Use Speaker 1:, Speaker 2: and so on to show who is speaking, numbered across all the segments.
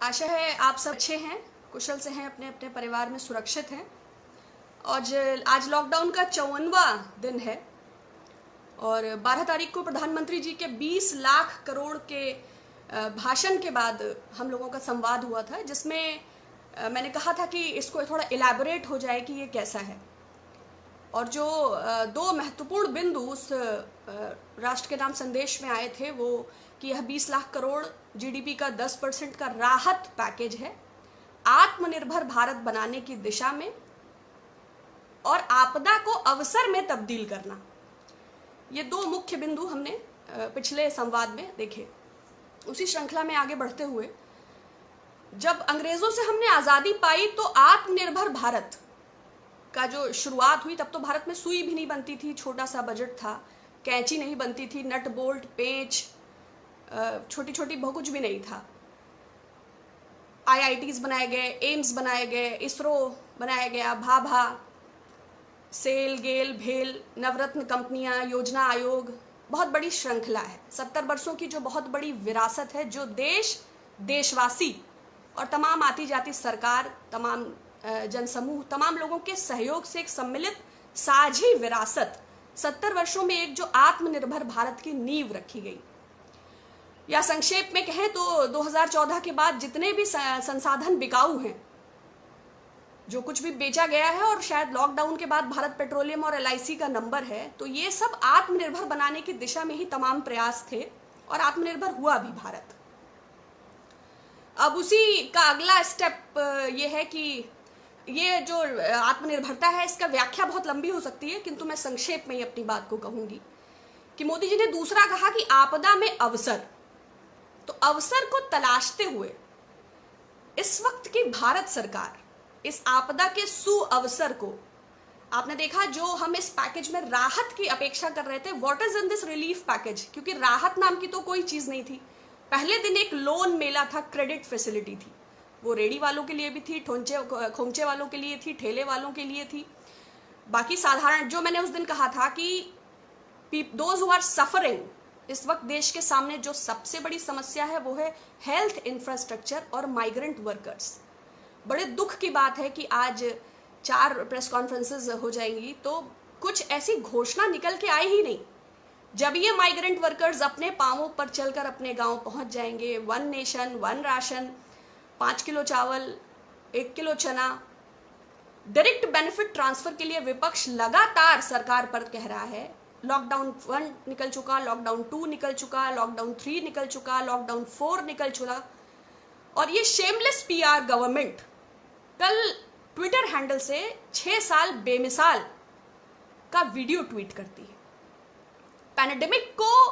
Speaker 1: आशा है आप सब अच्छे हैं, कुशल से हैं, अपने अपने परिवार में सुरक्षित हैं। और आज लॉकडाउन का 54वां दिन है और 12 तारीख को प्रधानमंत्री जी के 20 लाख करोड़ के भाषण के बाद हम लोगों का संवाद हुआ था, जिसमें मैंने कहा था कि इसको थोड़ा इलैबोरेट हो जाए कि ये कैसा है। और जो दो महत्वपूर्ण बिंदु उस राष्ट्र के नाम संदेश में आए थे वो कि यह 20 लाख करोड़ जीडीपी का 10% का राहत पैकेज है आत्मनिर्भर भारत बनाने की दिशा में और आपदा को अवसर में तब्दील करना। ये दो मुख्य बिंदु हमने पिछले संवाद में देखे। उसी श्रृंखला में आगे बढ़ते हुए, जब अंग्रेजों से हमने आजादी पाई तो आत्मनिर्भर भारत का जो शुरुआत हुई, तब तो भारत में सुई भी नहीं बनती थी, छोटा सा बजट था, कैंची नहीं बनती थी, नट बोल्ट पेंच छोटी छोटी बहुत कुछ भी नहीं था। आईआईटीज बनाए गए, एम्स बनाए गए, इसरो बनाया गया, भाभा, सेल, गेल, भेल, नवरत्न कंपनियां, योजना आयोग, बहुत बड़ी श्रृंखला है। 70 वर्षों की जो बहुत बड़ी विरासत है, जो देश, देशवासी और तमाम आती जाती सरकार, तमाम जनसमूह, तमाम लोगों के सहयोग से एक सम्मिलित साझी विरासत 70 वर्षों में एक जो आत्मनिर्भर भारत की नींव रखी गई। या संक्षेप में कहें तो 2014 के बाद जितने भी संसाधन बिकाऊ हैं, जो कुछ भी बेचा गया है, और शायद लॉकडाउन के बाद भारत पेट्रोलियम और एलआईसी का नंबर है, तो ये सब आत्मनिर्भर बनाने की दिशा में ही तमाम प्रयास थे और आत्मनिर्भर हुआ भी भारत। अब उसी का अगला स्टेप ये है कि ये जो आत्मनिर्भरता है, इसका व्याख्या बहुत लंबी हो सकती है, किंतु मैं संक्षेप में ही अपनी बात को कहूंगी कि मोदी जी ने दूसरा कहा कि आपदा में अवसर। तो अवसर को तलाशते हुए इस वक्त की भारत सरकार इस आपदा के सुअवसर को, आपने देखा जो हम इस पैकेज में राहत की अपेक्षा कर रहे थे, what is in this relief package, क्योंकि राहत नाम की तो कोई चीज नहीं थी। पहले दिन एक लोन मेला था, क्रेडिट फैसिलिटी थी, वो रेडी वालों के लिए भी थी, खोमचे वालों के लिए थी, ठेले वालों के लिए थी, बाकी साधारण, जो मैंने उस दिन कहा था कि दोज हु आर सफरिंग, इस वक्त देश के सामने जो सबसे बड़ी समस्या है वो है हेल्थ इंफ्रास्ट्रक्चर और माइग्रेंट वर्कर्स। बड़े दुख की बात है कि आज 4 प्रेस कॉन्फ्रेंसेस हो जाएंगी तो कुछ ऐसी घोषणा निकल के आई ही नहीं। जब ये माइग्रेंट वर्कर्स अपने पांवों पर चलकर अपने गांव पहुंच जाएंगे, 1 नेशन 1 राशन, 5 किलो चावल, 1 किलो चना, डायरेक्ट बेनिफिट ट्रांसफर के लिए विपक्ष लगातार सरकार पर कह रहा है लॉकडाउन 1 निकल चुका, लॉकडाउन 2 निकल चुका, लॉकडाउन 3 निकल चुका, लॉकडाउन 4 निकल चुका। और ये शेमलेस पीआर गवर्नमेंट कल ट्विटर हैंडल से 6 साल बेमिसाल का वीडियो ट्वीट करती है। पैंडेमिक को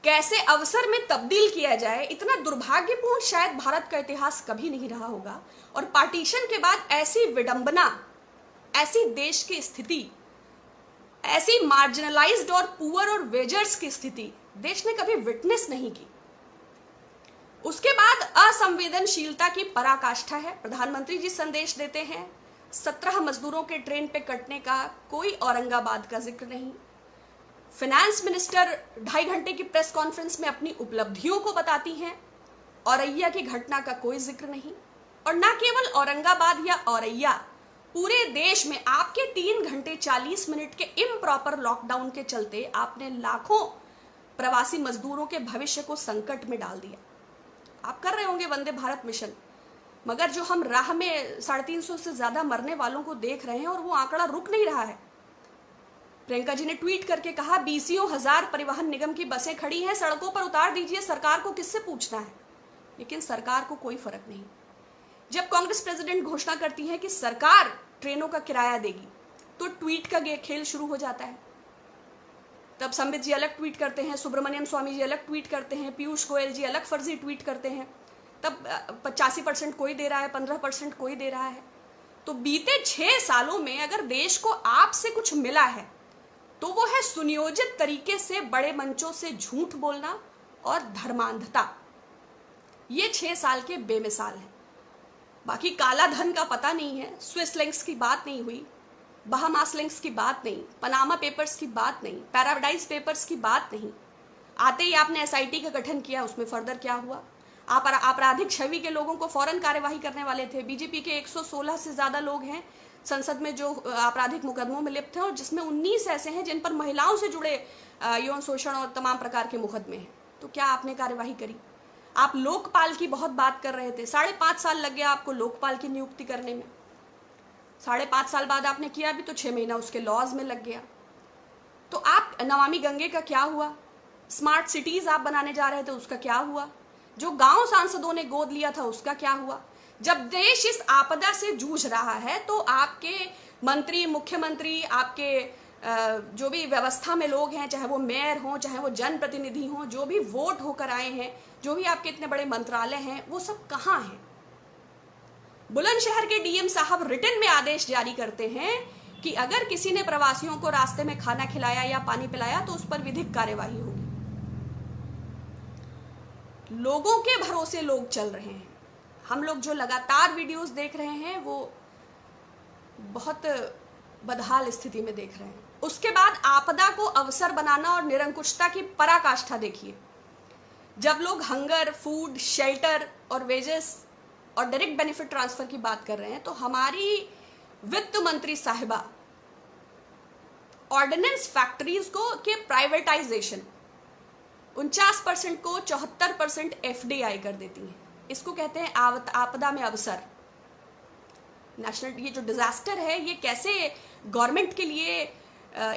Speaker 1: कैसे अवसर में तब्दील किया जाए, इतना दुर्भाग्यपूर्ण शायद भारत का इतिहास कभी नहीं रहा होगा। और पार्टीशन के बाद ऐसी विडंबना, ऐसी देश की स्थिति, ऐसी मार्जिनलाइज्ड और पुअर और वेजर्स की स्थिति देश ने कभी विटनेस नहीं की। उसके बाद असंवेदनशीलता की पराकाष्ठा है। प्रधानमंत्री जी संदेश देते हैं, 17 मजदूरों के ट्रेन पे कटने का कोई औरंगाबाद का जिक्र नहीं। फाइनेंस मिनिस्टर 2.5 घंटे की प्रेस कॉन्फ्रेंस में अपनी उपलब्धियों को बताती हैं, औरैया की घटना का कोई जिक्र नहीं। और ना केवल औरंगाबाद या औरैया, पूरे देश में आपके 3 घंटे 40 मिनट के इम्प्रॉपर लॉकडाउन के चलते आपने लाखों प्रवासी मजदूरों के भविष्य को संकट में डाल दिया। आप कर रहे होंगे वंदे भारत मिशन, मगर जो हम राह में 350 से ज्यादा मरने वालों को देख रहे हैं और वो आंकड़ा रुक नहीं रहा है। प्रियंका जी ने ट्वीट करके कहा, 20,000 परिवहन निगम की बसें खड़ी हैं, सड़कों पर उतार दीजिए, सरकार को किससे पूछना है। लेकिन सरकार को कोई फर्क नहीं। जब कांग्रेस प्रेसिडेंट घोषणा करती है कि सरकार ट्रेनों का किराया देगी, तो ट्वीट का खेल शुरू हो जाता है। तब संबित जी अलग ट्वीट करते हैं, सुब्रमण्यम स्वामी जी अलग ट्वीट करते हैं, पीयूष गोयल जी अलग फर्जी ट्वीट करते हैं। तब 85% कोई दे रहा है, 15% कोई दे रहा है। तो बीते 6 सालों में अगर देश को आपसे कुछ मिला है तो वो है सुनियोजित तरीके से बड़े मंचों से झूठ बोलना और धर्मांधता। ये 6 साल के बेमिसाल हैं। बाकी काला धन का पता नहीं है, स्विस लिंक्स की बात नहीं हुई, बहामास लिंक्स की बात नहीं, पनामा पेपर्स की बात नहीं, पैराडाइज पेपर्स की बात नहीं। आते ही आपने एसआईटी का गठन किया, उसमें फर्दर क्या हुआ? आपराधिक छवि के लोगों को फौरन कार्यवाही करने वाले थे। बीजेपी के 116 से ज्यादा लोग हैं संसद में जो आपराधिक मुकदमों में लिप्त हैं, और जिसमें 19 ऐसे हैं जिन पर महिलाओं से जुड़े यौन शोषण और तमाम प्रकार के मुकदमे हैं। तो क्या आपने कार्यवाही करी? आप लोकपाल की बहुत बात कर रहे थे, 5.5 साल लग गया आपको लोकपाल की नियुक्ति करने में। 5.5 साल बाद आपने किया भी तो 6 महीना उसके लॉज में लग गया। तो आप नमामि गंगे का क्या हुआ? स्मार्ट सिटीज आप बनाने जा रहे थे, उसका क्या हुआ? जो गांव सांसदों ने गोद लिया था उसका क्या हुआ? जब देश इस आपदा से जूझ रहा है तो आपके मंत्री, मुख्यमंत्री, आपके जो भी व्यवस्था में लोग हैं, चाहे वो मेयर हों, चाहे वो जनप्रतिनिधि हों, जो भी वोट होकर आए हैं, जो भी आपके इतने बड़े मंत्रालय हैं, वो सब कहाँ हैं? बुलंदशहर के डीएम साहब रिटन में आदेश जारी करते हैं कि अगर किसी ने प्रवासियों को रास्ते में खाना खिलाया या पानी पिलाया तो उस पर विधिक कार्यवाही होगी। लोगों के भरोसे लोग चल रहे हैं। हम लोग जो लगातार वीडियोस देख रहे हैं वो बहुत बदहाल स्थिति में देख रहे हैं। उसके बाद आपदा को अवसर बनाना और निरंकुशता की पराकाष्ठा देखिए। जब लोग हंगर, फूड, शेल्टर और वेजेस और डायरेक्ट बेनिफिट ट्रांसफर की बात कर रहे हैं, तो हमारी वित्त मंत्री साहिबा ऑर्डिनेंस फैक्ट्रीज को के प्राइवेटाइजेशन 49% को 74% एफडीआई कर देती हैं। इसको कहते हैं आपदा में अवसर। नेशनल ये जो डिजास्टर है ये कैसे गवर्नमेंट के लिए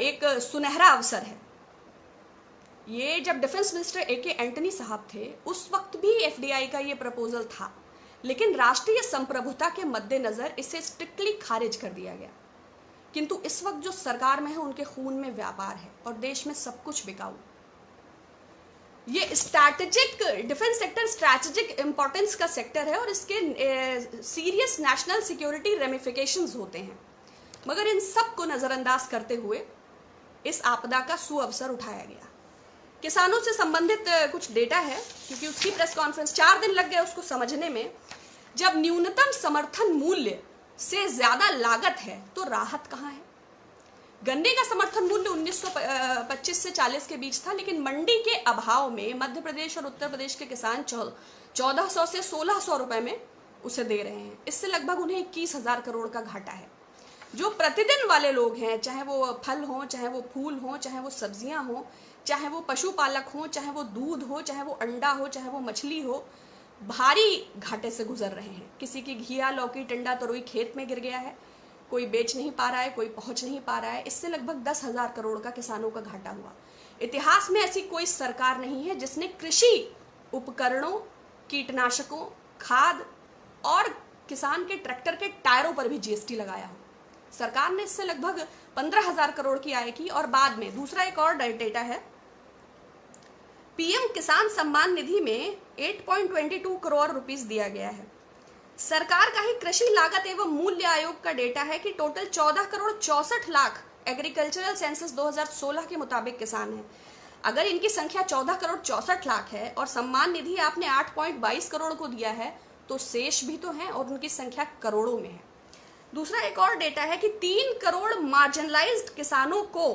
Speaker 1: एक सुनहरा अवसर है। ये जब डिफेंस मिनिस्टर ए.के. एंटनी साहब थे उस वक्त भी एफडीआई का ये प्रपोजल था, लेकिन राष्ट्रीय संप्रभुता के मद्देनजर इसे स्ट्रिक्टली खारिज कर दिया गया। किंतु इस वक्त जो सरकार में है उनके खून में व्यापार है और देश में सब कुछ बिकाऊ। ये strategic defence sector strategic importance का सेक्टर है और इसके सीरियस नेशनल सिक्योरिटी रेमिफिकेशंस होते हैं, मगर इन सब को नजरअंदाज करते हुए इस आपदा का सुअवसर उठाया गया। किसानों से संबंधित कुछ डेटा है, क्योंकि उसकी प्रेस कॉन्फ्रेंस 4 दिन लग गए उसको समझने में। जब न्यूनतम समर्थन मूल्य से ज्यादा लागत है तो राहत कहाँ है? गन्ने का समर्थन मूल्य 1925 से 40 के बीच था, लेकिन मंडी के अभाव में मध्य प्रदेश और उत्तर प्रदेश के किसान 1400 से 1600 रुपए में उसे दे रहे हैं। इससे लगभग उन्हें 21,000 करोड़ का घाटा है। जो प्रतिदिन वाले लोग हैं, चाहे वो फल हो, चाहे वो फूल हो, चाहे वो सब्जियां हो, चाहे वो पशुपालक हो, चाहे वो दूध हो, चाहे वो अंडा हो, चाहे वो मछली हो, भारी घाटे से गुजर रहे हैं। किसी की घिया, लौकी, टिंडा, तरोई खेत में गिर गया है, कोई बेच नहीं पा रहा है, कोई पहुंच नहीं पा रहा है। इससे लगभग 10,000 करोड़ का किसानों का घाटा हुआ। इतिहास में ऐसी कोई सरकार नहीं है जिसने कृषि उपकरणों, कीटनाशकों, खाद और किसान के ट्रैक्टर के टायरों पर भी जीएसटी लगाया हो। सरकार ने इससे लगभग 15,000 करोड़ की आय की। और बाद में दूसरा एक और डेटा है, पीएम किसान सम्मान निधि में 8.22 करोड़ रुपीस दिया गया है। सरकार का ही कृषि लागत एवं मूल्य आयोग का डेटा है कि total 14 crore 64 lakh agricultural census 2016 के मुताबिक किसान हैं। अगर इनकी संख्या 14 करोड़ 64 लाख है और सम्मान निधि आपने 8.22 करोड़ को दिया है, तो शेष भी तो हैं और उनकी संख्या करोड़ों में है। दूसरा एक और डेटा है कि 3 करोड़ मार्जिनलाइज्ड किसानों को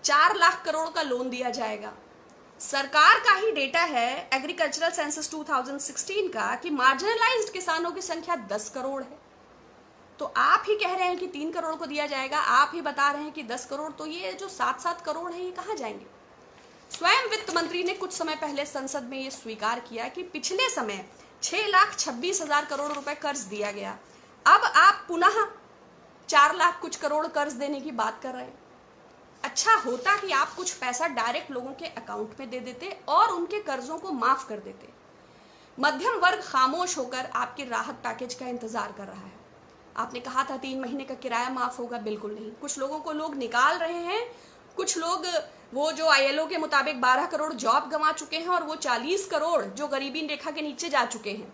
Speaker 1: 4 लाख करोड़ का लोन दिया जाएगा। सरकार का ही डेटा है एग्रीकल्चरल सेंसस 2016 का कि मार्जिनलाइज्ड किसानों की संख्या 10 करोड़ है। तो आप ही कह रहे हैं कि 3 करोड़ को दिया जाएगा, आप ही बता रहे हैं कि 10 करोड़, तो ये जो 7-7 करोड़ है ये कहाँ जाएंगे? स्वयं वित्त मंत्री ने कुछ समय पहले संसद में ये स्वीकार किया कि पिछले समय 6,26,000 करोड़ रुपए कर्ज दिया गया। अब आप पुनः 4 लाख कुछ करोड़ कर्ज देने की बात कर रहे हैं। अच्छा होता कि आप कुछ पैसा डायरेक्ट लोगों के अकाउंट में दे देते और उनके कर्जों को माफ कर देते। मध्यम वर्ग खामोश होकर आपके राहत पैकेज का इंतजार कर रहा है। आपने कहा था 3 महीने का किराया माफ होगा, बिल्कुल नहीं। कुछ लोगों को लोग निकाल रहे हैं, कुछ लोग वो जो आईएलओ के मुताबिक 12 करोड़ जॉब गंवा चुके हैं और वो 40 करोड़ जो गरीबी रेखा के नीचे जा चुके हैं।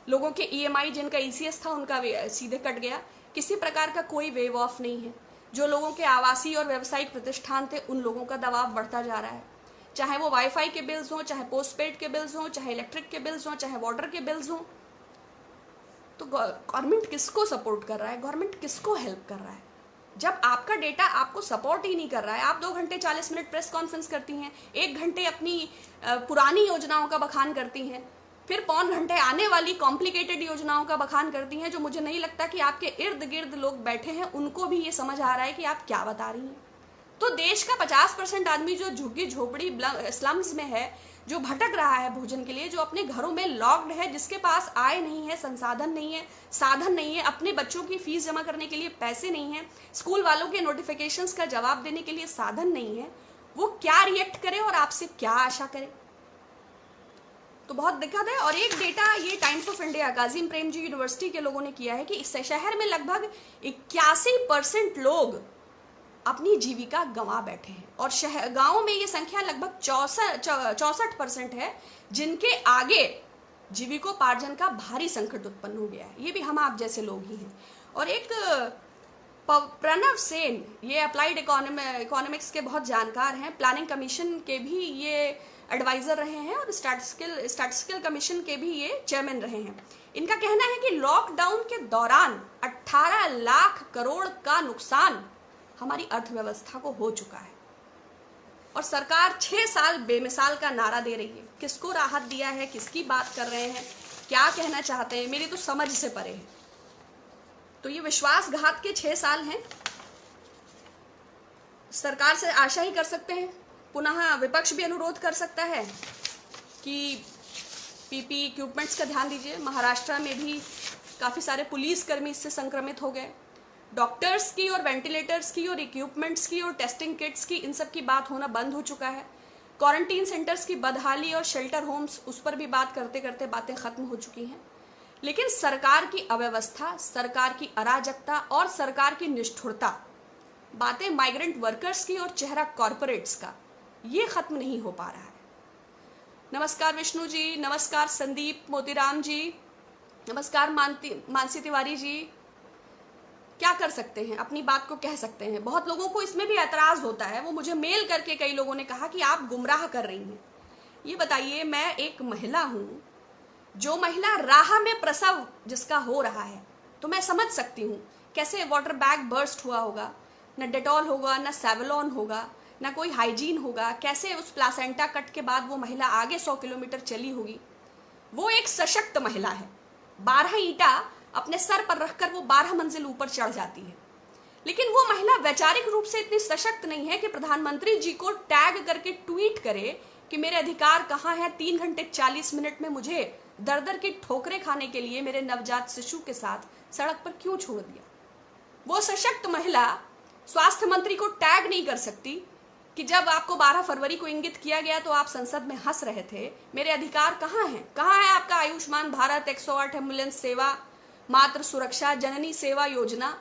Speaker 1: लोगों के ईएमआई जिनका ईसीएस था उनका सीधे कट गया। किसी प्रकार का कोई वेव ऑफ नहीं है। जो लोगों के आवासीय और व्यावसायिक प्रतिष्ठान थे उन लोगों का दबाव बढ़ता जा रहा है, चाहे वो वाईफाई के बिल्स हों, चाहे पोस्टपेड के बिल्स हों, चाहे इलेक्ट्रिक के बिल्स हों, चाहे वाटर के बिल्स हों। तो गवर्नमेंट किसको सपोर्ट कर रहा है? गवर्नमेंट किसको हेल्प कर रहा है? जब आपका डेटा आपको सपोर्ट ही नहीं कर रहा है, आप 2 घंटे 40 मिनट प्रेस कॉन्फ्रेंस करती हैं, 1 घंटे अपनी पुरानी योजनाओं का बखान करती हैं, फिर पौन घंटे आने वाली कॉम्प्लिकेटेड योजनाओं का बखान करती हैं, जो मुझे नहीं लगता कि आपके इर्द गिर्द लोग बैठे हैं उनको भी ये समझ आ रहा है कि आप क्या बता रही हैं। तो देश का 50% आदमी जो झुग्गी झोपड़ी स्लम्स में है, जो भटक रहा है भोजन के लिए, जो अपने घरों में लॉक्ड है, जिसके पास आय नहीं है, संसाधन नहीं है, साधन नहीं है, अपने बच्चों की फीस जमा करने के लिए पैसे नहीं है, स्कूल वालों के नोटिफिकेशंस का जवाब देने के लिए साधन नहीं है, वो क्या रिएक्ट करे और आपसे क्या आशा करे। तो बहुत दिक्कत है। और एक डेटा ये times of India Kazim Premji university के लोगों ने किया है कि इस शहर में लगभग 81% लोग अपनी जीविका गंवा बैठे हैं, और गांवों में ये संख्या लगभग 64% है, जिनके आगे जीविकोपार्जन का भारी संकट उत्पन्न हो गया है। ये भी हम आप जैसे लोग ही हैं। और एक प्रणव सेन, ये अप्लाइड इकोनॉमिक्स के बहुत जानकार हैं, प्लानिंग कमीशन के भी ये एडवाइजर रहे हैं और स्टैटिस्टिकल कमीशन के भी ये चेयरमैन रहे हैं। इनका कहना है कि लॉकडाउन के दौरान 18 लाख करोड़ का नुकसान हमारी अर्थव्यवस्था को हो चुका है, और सरकार 6 साल बेमिसाल का नारा दे रही है। किसको राहत दिया है, किसकी बात कर रहे हैं, क्या कहना चाहते हैं, मेरी तो समझ से परे है। तो ये विश्वासघात के 6 साल हैं। सरकार से आशा ही कर सकते हैं, पुनः विपक्ष भी अनुरोध कर सकता है कि पीपी इक्विपमेंट्स का ध्यान दीजिए। महाराष्ट्र में भी काफ़ी सारे पुलिसकर्मी इससे संक्रमित हो गए। डॉक्टर्स की और वेंटिलेटर्स की और इक्विपमेंट्स की और टेस्टिंग किट्स की, इन सब की बात होना बंद हो चुका है। क्वारंटीन सेंटर्स की बदहाली और शेल्टर होम्स, उस पर भी बात करते करते बातें खत्म हो चुकी हैं। लेकिन सरकार की अव्यवस्था, सरकार की अराजकता और सरकार की निष्ठुरता, बातें माइग्रेंट वर्कर्स की और चेहरा कॉरपोरेट्स का, ये खत्म नहीं हो पा रहा है। नमस्कार विष्णु जी, नमस्कार संदीप मोतीराम जी, नमस्कार मानसी तिवारी जी। क्या कर सकते हैं, अपनी बात को कह सकते हैं। बहुत लोगों को इसमें भी ऐतराज होता है, वो मुझे मेल करके कई लोगों ने कहा कि आप गुमराह कर रही हैं। ये बताइए, मैं एक महिला हूँ, जो महिला राह में प्रसव जिसका हो रहा है, तो मैं समझ सकती हूँ कैसे वाटर बैग बर्स्ट हुआ होगा, न डेटॉल होगा, न सेवलॉन होगा, ना कोई हाइजीन होगा, कैसे उस प्लासेंटा कट के बाद वो महिला आगे 100 किलोमीटर चली होगी। वो एक सशक्त महिला है। 12 ईंटा अपने सर पर रखकर वो 12 मंजिल ऊपर चढ़ जाती है। लेकिन वो महिला वैचारिक रूप से इतनी सशक्त नहीं है कि प्रधानमंत्री जी को टैग करके ट्वीट करे कि मेरे अधिकार कहाँ हैं, 3 घंटे 40 मिनट में मुझे दर दर की ठोकरें खाने के लिए मेरे नवजात शिशु के साथ सड़क पर क्यों छोड़ दिया। वो सशक्त महिला स्वास्थ्य मंत्री को टैग नहीं कर सकती कि जब आपको 12 फरवरी को इंगित किया गया तो आप संसद में हंस रहे थे, मेरे अधिकार कहाँ हैं, कहाँ है आपका आयुष्मान भारत, 108 एम्बुलेंस सेवा, मातृ सुरक्षा, जननी सेवा योजना।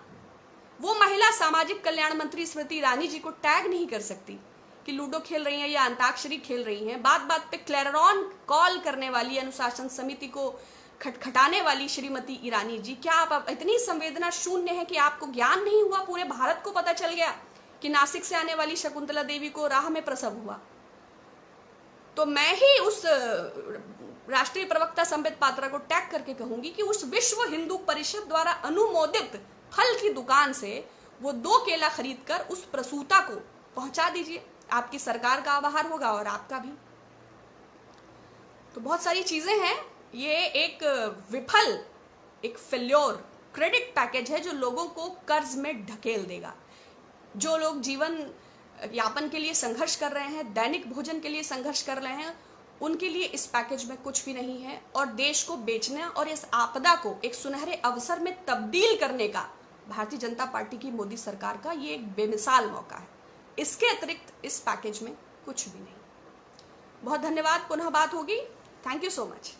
Speaker 1: वो महिला सामाजिक कल्याण मंत्री स्मृति ईरानी जी को टैग नहीं कर सकती कि लूडो खेल रही हैं या अंताक्षरी खेल रही हैं। बात बात पे क्लेरॉन कॉल करने वाली, अनुशासन समिति को खटखटाने वाली श्रीमती ईरानी जी, क्या आप इतनी संवेदना शून्य है कि आपको ज्ञान नहीं हुआ? पूरे भारत को पता चल गया कि नासिक से आने वाली शकुंतला देवी को राह में प्रसव हुआ। तो मैं ही उस राष्ट्रीय प्रवक्ता संबित पात्रा को टैग करके कहूंगी कि उस विश्व हिंदू परिषद द्वारा अनुमोदित फल की दुकान से वो 2 केला खरीदकर उस प्रसूता को पहुंचा दीजिए। आपकी सरकार का आभार होगा और आपका भी। तो बहुत सारी चीजें हैं। ये एक विफल, एक फेल्योर क्रेडिट पैकेज है जो लोगों को कर्ज में ढकेल देगा। जो लोग जीवन यापन के लिए संघर्ष कर रहे हैं, दैनिक भोजन के लिए संघर्ष कर रहे हैं, उनके लिए इस पैकेज में कुछ भी नहीं है। और देश को बेचना और इस आपदा को एक सुनहरे अवसर में तब्दील करने का भारतीय जनता पार्टी की मोदी सरकार का ये एक बेमिसाल मौका है। इसके अतिरिक्त इस पैकेज में कुछ भी नहीं। बहुत धन्यवाद, पुनः बात होगी। Thank you so much.